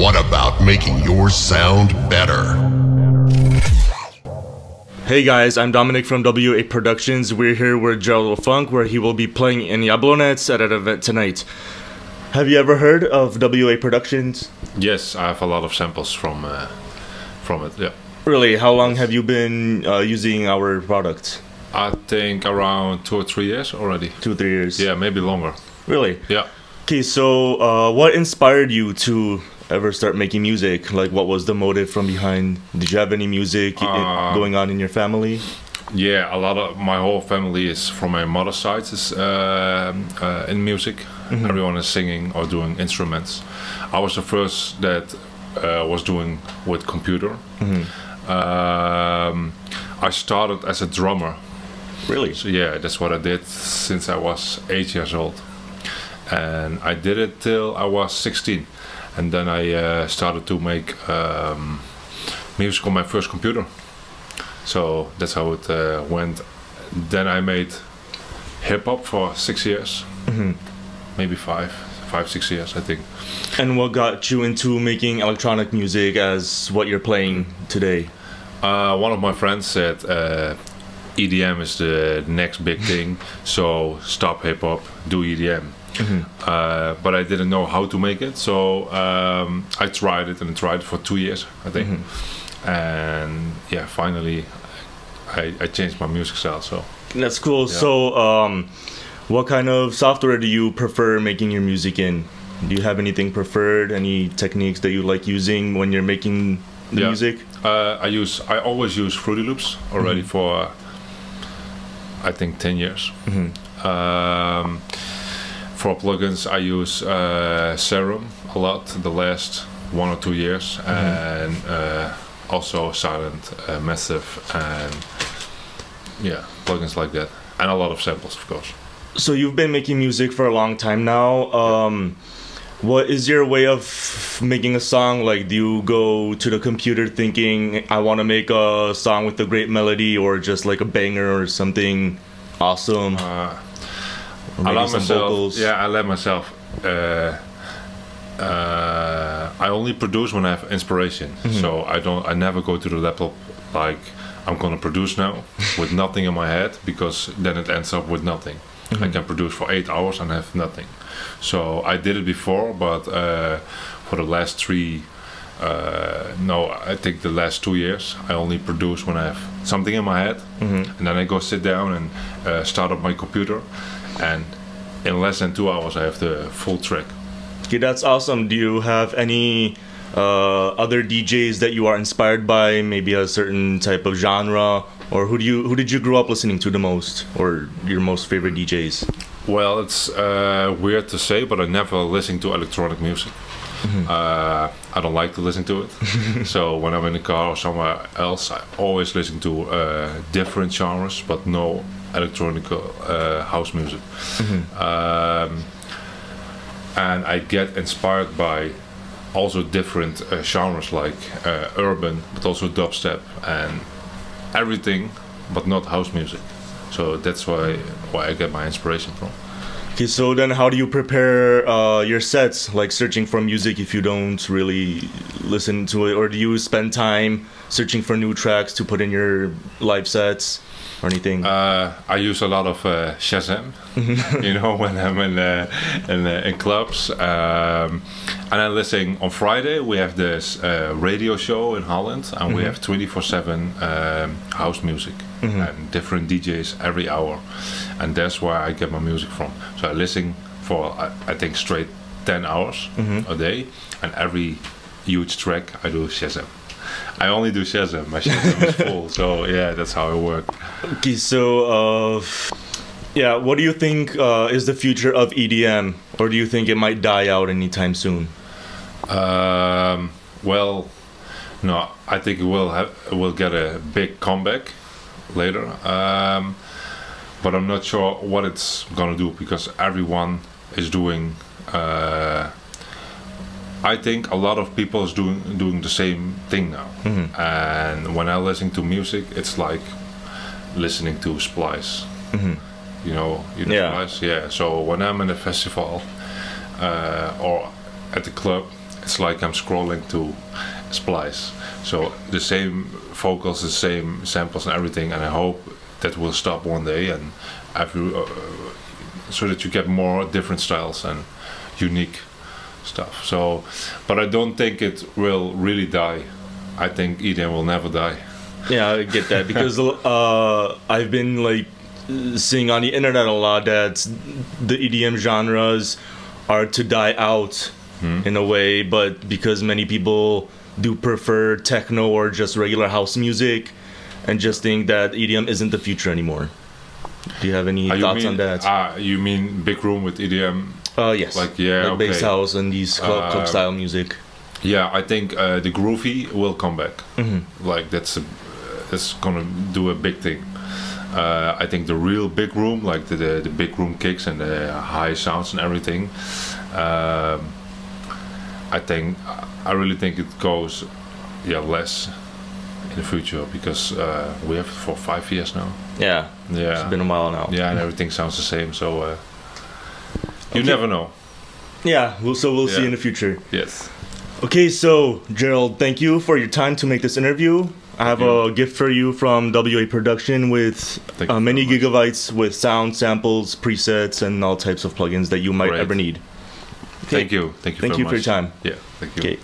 What about making yours sound better? Hey guys, I'm Dominik from WAA Productions. We're here with Gerald Le Funk, where he will be playing in Jablonec at an event tonight. Have you ever heard of WAA Productions? Yes, I have a lot of samples from it. Yeah. Really? How long have you been using our product? I think around 2 or 3 years already. 2 or 3 years? Yeah, maybe longer. Really? Yeah. Okay, so what inspired you to ever start making music? Like, what was the motive from behind? Did you have any music going on in your family? Yeah, a lot of my whole family is from my mother's side is in music. Mm-hmm. Everyone is singing or doing instruments. I was the first that was doing with computer. Mm-hmm. I started as a drummer. Really? So yeah, that's what I did since I was 8 years old, and I did it till I was 16, and then I started to make music on my first computer. So that's how it went. Then I made hip hop for 6 years, mm-hmm. maybe 6 years, I think. And what got you into making electronic music as what you're playing today? One of my friends said EDM is the next big thing, so stop hip hop, do EDM. Mm-hmm. But I didn't know how to make it, so I tried it, and I tried it for 2 years, I think. Mm-hmm. And yeah, finally I changed my music style. So that's cool. Yeah. So what kind of software do you prefer making your music in? Do you have anything preferred? Any techniques that you like using when you're making the music? I always use Fruity Loops already, mm-hmm. for I think 10 years. Mm-hmm. For plugins I use Serum a lot the last 1 or 2 years, mm-hmm. and also Silent, Massive, and yeah, plugins like that, and a lot of samples, of course. So you've been making music for a long time now. What is your way of making a song? Like, do you go to the computer thinking, I want to make a song with a great melody, or just like a banger or something awesome? I let myself. Yeah, I let myself. I only produce when I have inspiration. Mm-hmm. So I never go to the laptop like I'm gonna produce now with nothing in my head, because then it ends up with nothing. Mm-hmm. I can produce for 8 hours and have nothing. So I did it before, but for the last I think the last 2 years, I only produce when I have something in my head, mm-hmm. and then I go sit down and start up my computer, and in less than 2 hours I have the full track. Okay, that's awesome. Do you have any other DJs that you are inspired by, maybe a certain type of genre, or who did you grow up listening to the most, or your most favorite DJs? Well, it's weird to say, but I never listen to electronic music. Mm-hmm. I don't like to listen to it. So when I'm in the car or somewhere else, I always listen to different genres, but no electronic house music. Mm-hmm. And I get inspired by also different genres, like urban, but also dubstep and everything, but not house music. So that's why I get my inspiration from. Okay, so then how do you prepare your sets, like searching for music if you don't really listen to it, or do you spend time searching for new tracks to put in your live sets or anything? I use a lot of Shazam, you know, when I'm in clubs, and I listen. On Friday we have this radio show in Holland, and mm-hmm. we have 24/7 house music, mm-hmm. and different DJs every hour, and that's where I get my music from. So I listen for I think straight 10 hours, mm-hmm. a day, and every huge track I do Shazam. I only do Shazam. My Shazam is full, so yeah, that's how I work. Okay, so yeah, what do you think is the future of EDM, or do you think it might die out anytime soon? Well, no, I think it will get a big comeback later, but I'm not sure what it's gonna do, because everyone is doing. I think a lot of people is doing the same thing now, mm-hmm. and when I listen to music, it's like listening to Splice. Mm-hmm. You know Splice, yeah. So when I'm in a festival or at the club, it's like I'm scrolling to Splice. So the same vocals, the same samples and everything, and I hope that will stop one day, and so that you get more different styles and unique stuff. So, but I don't think it will really die. I think EDM will never die. Yeah, I get that, because I've been like seeing on the internet a lot that the EDM genres are to die out in a way, but because many people do prefer techno or just regular house music and just think that EDM isn't the future anymore. Do you have any thoughts on that? You mean big room with EDM? Yes. Like, yeah, like bass house and these club style music. Yeah, I think the groovy will come back. Like that's gonna do a big thing. I think the real big room, like the big room kicks and the high sounds and everything. I really think it goes, less in the future, because we have it for 5 years now. Yeah. It's been a while now. Yeah, and everything sounds the same. So you never know. Yeah. We'll see in the future. Yes. Okay, so Gerald, thank you for your time to make this interview. I have a gift for you from WAA Production with many gigabytes with sound samples, presets, and all types of plugins that you might ever need. Okay. Thank you. Thank you for your time. Yeah, thank you. Okay.